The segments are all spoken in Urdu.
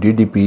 DDP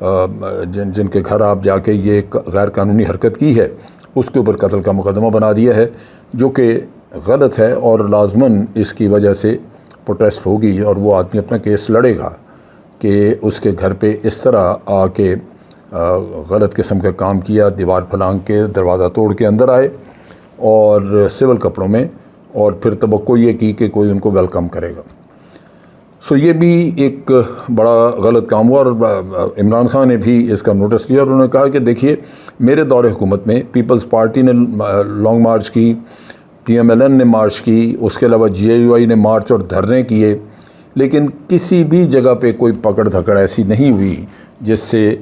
جن کے گھر آپ جا کے یہ غیر قانونی حرکت کی ہے اس کے اوپر قتل کا مقدمہ بنا دیا ہے، جو کہ غلط ہے، اور لازماً اس کی وجہ سے پروٹیسٹ ہوگی اور وہ آدمی اپنا کیس لڑے گا کہ اس کے گھر پہ اس طرح آ کے غلط قسم کا کام کیا، دیوار پھلانگ کے دروازہ توڑ کے اندر آئے اور سول کپڑوں میں، اور پھر توقع یہ کی کہ کوئی ان کو ویلکم کرے گا۔ سو یہ بھی ایک بڑا غلط کام ہوا، اور عمران خان نے بھی اس کا نوٹس لیا اور انہوں نے کہا کہ دیکھیے میرے دور حکومت میں پیپلز پارٹی نے لانگ مارچ کی، پی ایم ایل این نے مارچ کی، اس کے علاوہ جے یو آئی نے مارچ اور دھرنے کیے، لیکن کسی بھی جگہ پہ کوئی پکڑ دھکڑ ایسی نہیں ہوئی جس سے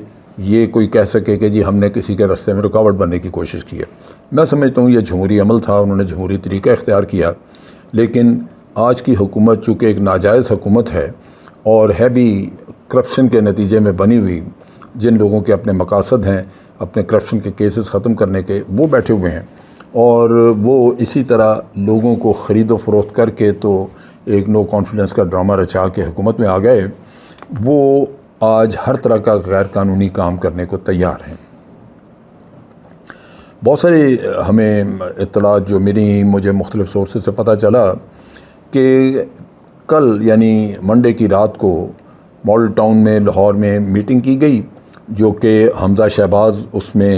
یہ کوئی کہہ سکے کہ جی ہم نے کسی کے راستے میں رکاوٹ بننے کی کوشش کی ہے۔ میں سمجھتا ہوں یہ جمہوری عمل تھا، انہوں نے جمہوری طریقہ اختیار کیا، لیکن آج کی حکومت چونکہ ایک ناجائز حکومت ہے اور ہے بھی کرپشن کے نتیجے میں بنی ہوئی، جن لوگوں کے اپنے مقاصد ہیں اپنے کرپشن کے کیسز ختم کرنے کے، وہ بیٹھے ہوئے ہیں، اور وہ اسی طرح لوگوں کو خرید و فروخت کر کے تو ایک نو کانفیڈنس کا ڈرامہ رچا کے حکومت میں آ گئے، وہ آج ہر طرح کا غیر قانونی کام کرنے کو تیار ہیں۔ بہت ساری ہمیں اطلاعات جو مجھے مختلف سورسز سے پتہ چلا کہ کل یعنی منڈے کی رات کو ماڈل ٹاؤن میں لاہور میں میٹنگ کی گئی، جو کہ حمزہ شہباز اس میں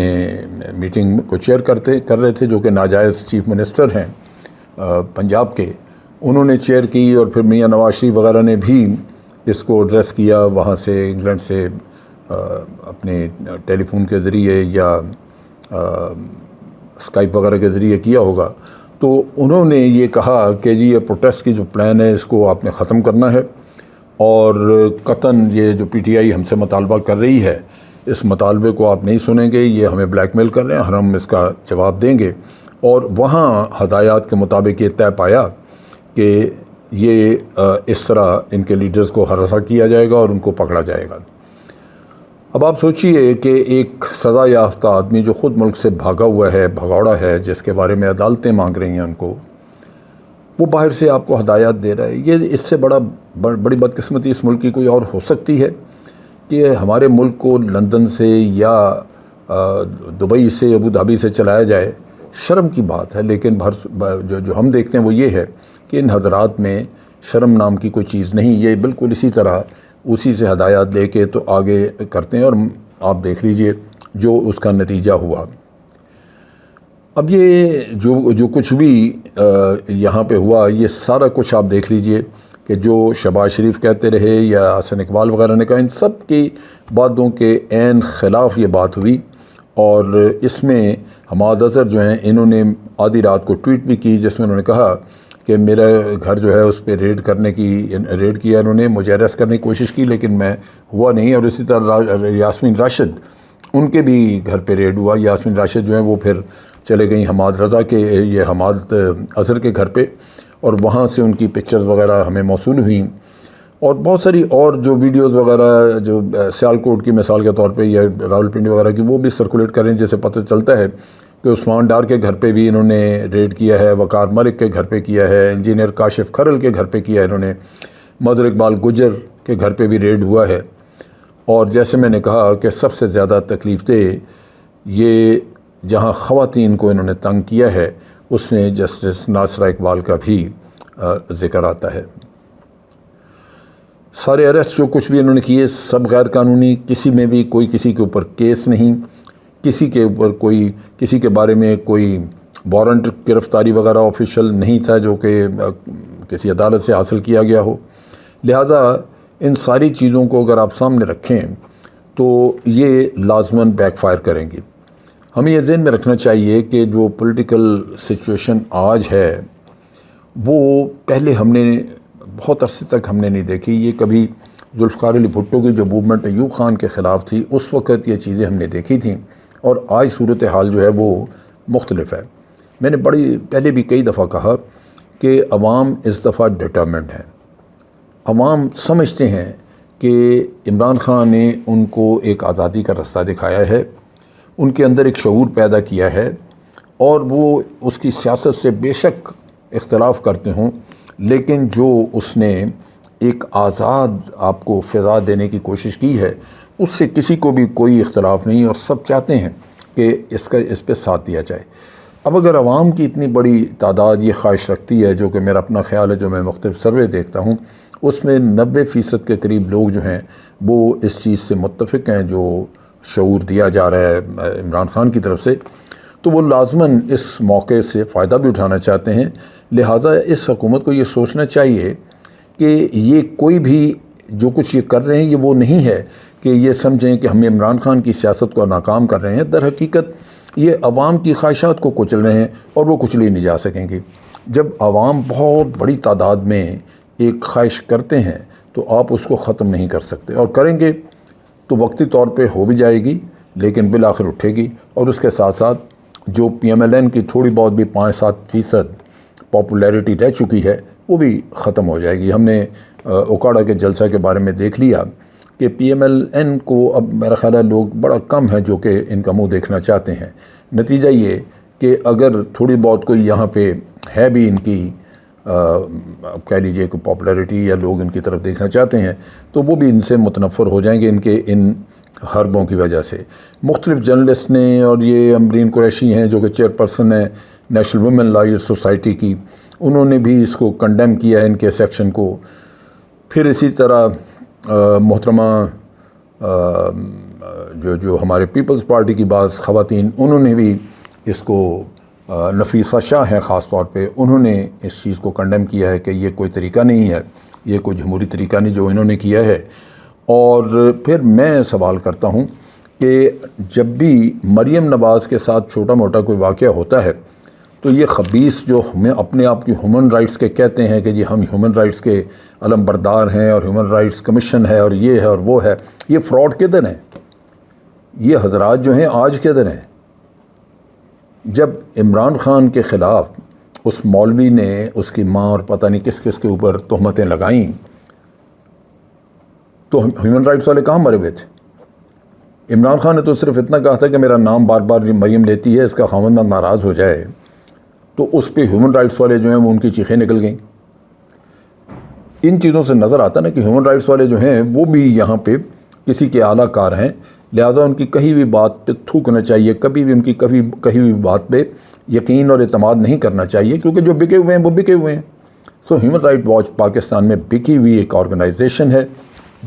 میٹنگ کو چیئر کر رہے تھے، جو کہ ناجائز چیف منسٹر ہیں پنجاب کے، انہوں نے چیئر کی، اور پھر میاں نواز شریف وغیرہ نے بھی اس کو ایڈریس کیا وہاں سے انگلینڈ سے اپنے ٹیلی فون کے ذریعے یا اسکائپ وغیرہ کے ذریعے کیا ہوگا۔ تو انہوں نے یہ کہا کہ جی یہ پروٹیسٹ کی جو پلان ہے اس کو آپ نے ختم کرنا ہے، اور قطعاً یہ جو پی ٹی آئی ہم سے مطالبہ کر رہی ہے اس مطالبے کو آپ نہیں سنیں گے، یہ ہمیں بلیک میل کر رہے ہیں، ہم اس کا جواب دیں گے۔ اور وہاں ہدایات کے مطابق یہ طے پایا کہ یہ اس طرح ان کے لیڈرز کو ہراساں کیا جائے گا اور ان کو پکڑا جائے گا۔ اب آپ سوچئے کہ ایک سزا یافتہ آدمی جو خود ملک سے بھاگا ہوا ہے، بھگوڑا ہے، جس کے بارے میں عدالتیں مانگ رہی ہیں ان کو، وہ باہر سے آپ کو ہدایات دے رہا ہے۔ یہ اس سے بڑی بدقسمتی اس ملک کی کوئی اور ہو سکتی ہے کہ ہمارے ملک کو لندن سے یا دبئی سے، ابو ظہبی سے چلایا جائے؟ شرم کی بات ہے۔ لیکن جو ہم دیکھتے ہیں وہ یہ ہے کہ ان حضرات میں شرم نام کی کوئی چیز نہیں، یہ بالکل اسی طرح اسی سے ہدایات لے کے تو آگے کرتے ہیں، اور آپ دیکھ لیجئے جو اس کا نتیجہ ہوا۔ اب یہ جو کچھ بھی یہاں پہ ہوا، یہ سارا کچھ آپ دیکھ لیجئے کہ جو شہباز شریف کہتے رہے یا حسن اقبال وغیرہ نے کہا، ان سب کی باتوں کے عین خلاف یہ بات ہوئی۔ اور اس میں حماد اظہر جو ہیں، انہوں نے آدھی رات کو ٹویٹ بھی کی جس میں انہوں نے کہا کہ میرا گھر جو ہے اس پہ ریڈ کیا، انہوں نے مجھے اریسٹ کرنے کی کوشش کی لیکن میں ہوا نہیں۔ اور اسی طرح یاسمین راشد، ان کے بھی گھر پہ ریڈ ہوا۔ یاسمین راشد جو ہیں وہ پھر چلے گئیں حماد اظہر کے گھر پہ، اور وہاں سے ان کی پکچرز وغیرہ ہمیں موصول ہوئیں، اور بہت ساری اور جو ویڈیوز وغیرہ جو سیالکوٹ کی مثال کے طور پہ یا راولپنڈی وغیرہ کی، وہ بھی سرکولیٹ کریں، جیسے پتہ چلتا ہے کہ عثمان ڈار کے گھر پہ بھی انہوں نے ریڈ کیا ہے، وقار ملک کے گھر پہ کیا ہے، انجینئر کاشف کھرل کے گھر پہ کیا ہے انہوں نے، مظہر اقبال گجر کے گھر پہ بھی ریڈ ہوا ہے۔ اور جیسے میں نے کہا کہ سب سے زیادہ تکلیف دہ یہ جہاں خواتین کو انہوں نے تنگ کیا ہے، اس میں جسٹس ناصرہ اقبال کا بھی ذکر آتا ہے۔ سارے اریسٹ جو کچھ بھی انہوں نے کیے سب غیر قانونی، کسی میں بھی کوئی کسی کے اوپر کیس نہیں، کسی کے اوپر کسی کے بارے میں کوئی وارنٹ گرفتاری وغیرہ آفیشیل نہیں تھا جو کہ کسی عدالت سے حاصل کیا گیا ہو۔ لہٰذا ان ساری چیزوں کو اگر آپ سامنے رکھیں تو یہ لازماً بیک فائر کریں گی۔ ہمیں یہ ذہن میں رکھنا چاہیے کہ جو پولیٹیکل سچویشن آج ہے وہ پہلے ہم نے بہت عرصے تک ہم نے نہیں دیکھی۔ یہ کبھی ذوالفقار علی بھٹو کی جو موومنٹ ایوب خان کے خلاف تھی، اس وقت یہ چیزیں ہم نے دیکھی تھیں، اور آج صورتحال جو ہے وہ مختلف ہے۔ میں نے پہلے بھی کئی دفعہ کہا کہ عوام اس دفعہ ڈٹرمنڈ ہے۔ عوام سمجھتے ہیں کہ عمران خان نے ان کو ایک آزادی کا رستہ دکھایا ہے، ان کے اندر ایک شعور پیدا کیا ہے، اور وہ اس کی سیاست سے بے شک اختلاف کرتے ہوں، لیکن جو اس نے ایک آزاد آپ کو فضا دینے کی کوشش کی ہے، اس سے کسی کو بھی کوئی اختلاف نہیں، اور سب چاہتے ہیں کہ اس پہ ساتھ دیا جائے۔ اب اگر عوام کی اتنی بڑی تعداد یہ خواہش رکھتی ہے، جو کہ میرا اپنا خیال ہے، جو میں مختلف سروے دیکھتا ہوں، اس میں 90% کے قریب لوگ جو ہیں وہ اس چیز سے متفق ہیں، جو شعور دیا جا رہا ہے عمران خان کی طرف سے، تو وہ لازماً اس موقع سے فائدہ بھی اٹھانا چاہتے ہیں۔ لہٰذا اس حکومت کو یہ سوچنا چاہیے کہ یہ کوئی بھی جو کچھ یہ کر رہے ہیں، یہ وہ نہیں ہے کہ یہ سمجھیں کہ ہم عمران خان کی سیاست کو ناکام کر رہے ہیں۔ در حقیقت یہ عوام کی خواہشات کو کچل رہے ہیں، اور وہ کچلی نہیں جا سکیں گے۔ جب عوام بہت بڑی تعداد میں ایک خواہش کرتے ہیں تو آپ اس کو ختم نہیں کر سکتے، اور کریں گے تو وقتی طور پہ ہو بھی جائے گی، لیکن بالآخر اٹھے گی، اور اس کے ساتھ ساتھ جو پی ایم ایل این کی تھوڑی بہت بھی 5-7% پاپولیرٹی رہ چکی ہے وہ بھی ختم ہو جائے گی۔ ہم نے اوکاڑا کے جلسہ کے بارے میں دیکھ لیا کہ پی ایم ایل این کو اب میرا خیال ہے لوگ بڑا کم ہے جو کہ ان کا منہ دیکھنا چاہتے ہیں۔ نتیجہ یہ کہ اگر تھوڑی بہت کوئی یہاں پہ ہے بھی ان کی اب کہہ لیجئے کہ پاپولیرٹی، یا لوگ ان کی طرف دیکھنا چاہتے ہیں، تو وہ بھی ان سے متنفر ہو جائیں گے ان حربوں کی وجہ سے۔ مختلف جرنلسٹ نے، اور یہ امبرین قریشی ہیں جو کہ چیئرپرسن ہیں نیشنل ویمن لائر سوسائٹی کی، انہوں نے بھی اس کو کنڈیم کیا ہے، ان کے سیکشن کو۔ پھر اسی طرح محترمہ جو ہمارے پیپلز پارٹی کی بعض خواتین، انہوں نے بھی اس کو، نفیسہ شاہ ہیں خاص طور پہ، انہوں نے اس چیز کو کنڈیم کیا ہے کہ یہ کوئی طریقہ نہیں ہے، یہ کوئی جمہوری طریقہ نہیں جو انہوں نے کیا ہے۔ اور پھر میں سوال کرتا ہوں کہ جب بھی مریم نواز کے ساتھ چھوٹا موٹا کوئی واقعہ ہوتا ہے تو یہ خبیث جو ہمیں اپنے آپ کی ہیومن رائٹس کے کہتے ہیں کہ جی ہم ہیومن رائٹس کے علم بردار ہیں، اور ہیومن رائٹس کمیشن ہے، اور یہ ہے اور وہ ہے، یہ فراڈ کدھر ہیں؟ یہ حضرات جو ہیں آج کدھر ہیں؟ جب عمران خان کے خلاف اس مولوی نے اس کی ماں اور پتہ نہیں کس کس کے اوپر تہمتیں لگائیں، تو ہیومن رائٹس والے کہاں مرے ہوئے تھے؟ عمران خان نے تو صرف اتنا کہا تھا کہ میرا نام بار بار مریم لیتی ہے، اس کا خاوند ناراض ہو جائے، تو اس پہ ہیومن رائٹس والے جو ہیں وہ ان کی چیخیں نکل گئیں۔ ان چیزوں سے نظر آتا نا کہ ہیومن رائٹس والے جو ہیں وہ بھی یہاں پہ کسی کے اعلیٰ کار ہیں، لہٰذا ان کی کہیں بھی بات پہ تھوکنا چاہیے، کبھی بھی ان کی کہیں بھی بات پہ یقین اور اعتماد نہیں کرنا چاہیے، کیونکہ جو بکے ہوئے ہیں وہ بکے ہوئے ہیں۔ So human right watch Pakistan میں بکی ہوئی ایک آرگنائزیشن ہے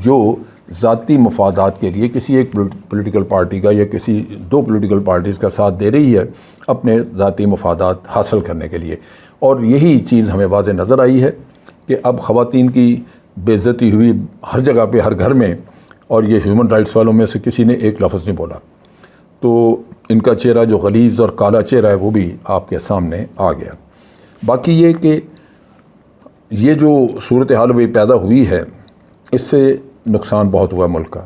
جو ذاتی مفادات کے لیے کسی ایک پولیٹیکل پارٹی کا یا کسی دو پولیٹیکل پارٹیز کا ساتھ دے رہی ہے اپنے ذاتی مفادات حاصل کرنے کے لیے، اور یہی چیز ہمیں واضح نظر آئی ہے کہ اب خواتین کی بے عزتی ہوئی ہر جگہ پہ، ہر گھر میں، اور یہ ہیومن رائٹس والوں میں سے کسی نے ایک لفظ نہیں بولا، تو ان کا چہرہ جو غلیظ اور کالا چہرہ ہے وہ بھی آپ کے سامنے آ گیا۔ باقی یہ کہ یہ جو صورتحال بھی پیدا ہوئی ہے، اس سے نقصان بہت ہوا ملک کا۔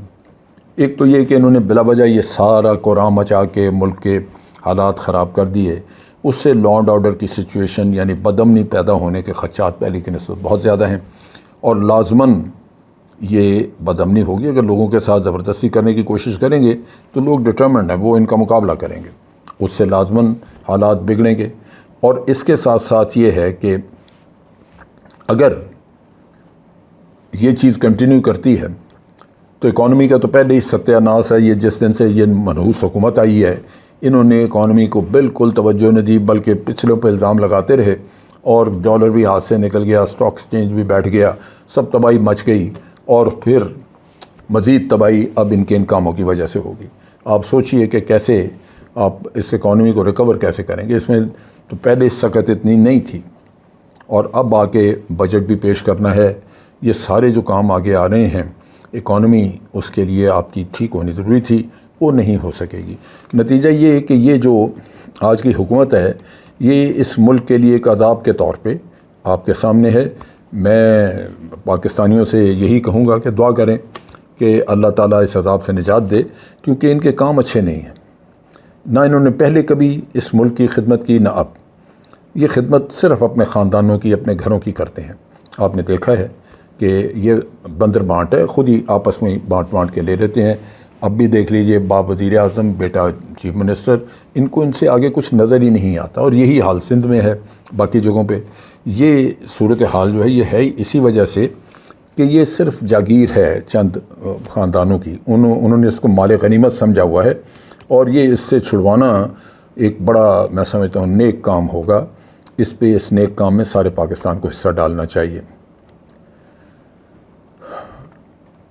ایک تو یہ کہ انہوں نے بلا وجہ یہ سارا قرآن مچا کے ملک کے حالات خراب کر دیے، اس سے لا اینڈ آرڈر کی سچویشن یعنی بدامنی پیدا ہونے کے خدشات پہلے کی نسبت بہت زیادہ ہیں، اور لازماً یہ بدامنی ہوگی اگر لوگوں کے ساتھ زبردستی کرنے کی کوشش کریں گے تو لوگ ڈٹرمنڈ ہیں، وہ ان کا مقابلہ کریں گے، اس سے لازماً حالات بگڑیں گے۔ اور اس کے ساتھ ساتھ یہ ہے کہ اگر یہ چیز کنٹینیو کرتی ہے تو اکانومی کا تو پہلے ہی ستیہ ناس ہے۔ یہ جس دن سے یہ منحوس حکومت آئی ہے، انہوں نے اکانومی کو بالکل توجہ نہیں دی، بلکہ پچھلوں پہ الزام لگاتے رہے، اور ڈالر بھی ہاتھ سے نکل گیا، اسٹاک ایکسچینج بھی بیٹھ گیا، سب تباہی مچ گئی، اور پھر مزید تباہی اب ان کاموں کی وجہ سے ہوگی۔ آپ سوچئے کہ کیسے آپ اس اکانومی کو ریکور کیسے کریں گے؟ اس میں تو پہلے سکت اتنی نہیں تھی، اور اب آ کے بجٹ بھی پیش کرنا ہے، یہ سارے جو کام آگے آ رہے ہیں، اکانومی اس کے لیے آپ کی ٹھیک ہونی ضروری تھی، وہ نہیں ہو سکے گی۔ نتیجہ یہ ہے کہ یہ جو آج کی حکومت ہے، یہ اس ملک کے لیے ایک عذاب کے طور پہ آپ کے سامنے ہے۔ میں پاکستانیوں سے یہی کہوں گا کہ دعا کریں کہ اللہ تعالیٰ اس عذاب سے نجات دے، کیونکہ ان کے کام اچھے نہیں ہیں، نہ انہوں نے پہلے کبھی اس ملک کی خدمت کی، نہ اب۔ یہ خدمت صرف اپنے خاندانوں کی، اپنے گھروں کی کرتے ہیں۔ آپ نے دیکھا ہے کہ یہ بندر بانٹ ہے، خود ہی آپس میں بانٹ کے لے لیتے ہیں۔ اب بھی دیکھ لیجئے، باپ وزیر اعظم، بیٹا چیف منسٹر، ان سے آگے کچھ نظر ہی نہیں آتا، اور یہی حال سندھ میں ہے، باقی جگہوں پہ۔ یہ صورتحال جو ہے یہ ہے اسی وجہ سے کہ یہ صرف جاگیر ہے چند خاندانوں کی، انہوں نے اس کو مال غنیمت سمجھا ہوا ہے، اور یہ اس سے چھڑوانا ایک بڑا میں سمجھتا ہوں نیک کام ہوگا۔ اس نیک کام میں سارے پاکستان کو حصہ ڈالنا چاہیے۔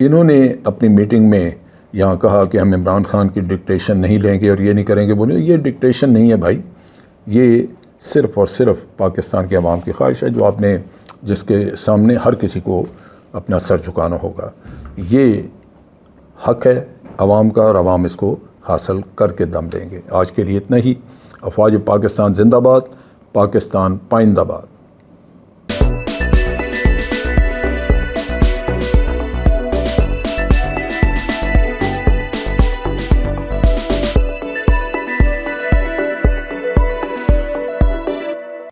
انہوں نے اپنی میٹنگ میں یہاں کہا کہ ہم عمران خان کی ڈکٹیشن نہیں لیں گے اور یہ نہیں کریں گے، بولے یہ ڈکٹیشن نہیں ہے بھائی، یہ صرف اور صرف پاکستان کے عوام کی خواہش ہے، جو آپ نے جس کے سامنے ہر کسی کو اپنا سر جھکانا ہوگا۔ یہ حق ہے عوام کا، اور عوام اس کو حاصل کر کے دم دیں گے۔ آج کے لیے اتنا ہی۔ افواج پاکستان زندہ باد، پاکستان پائندہ باد۔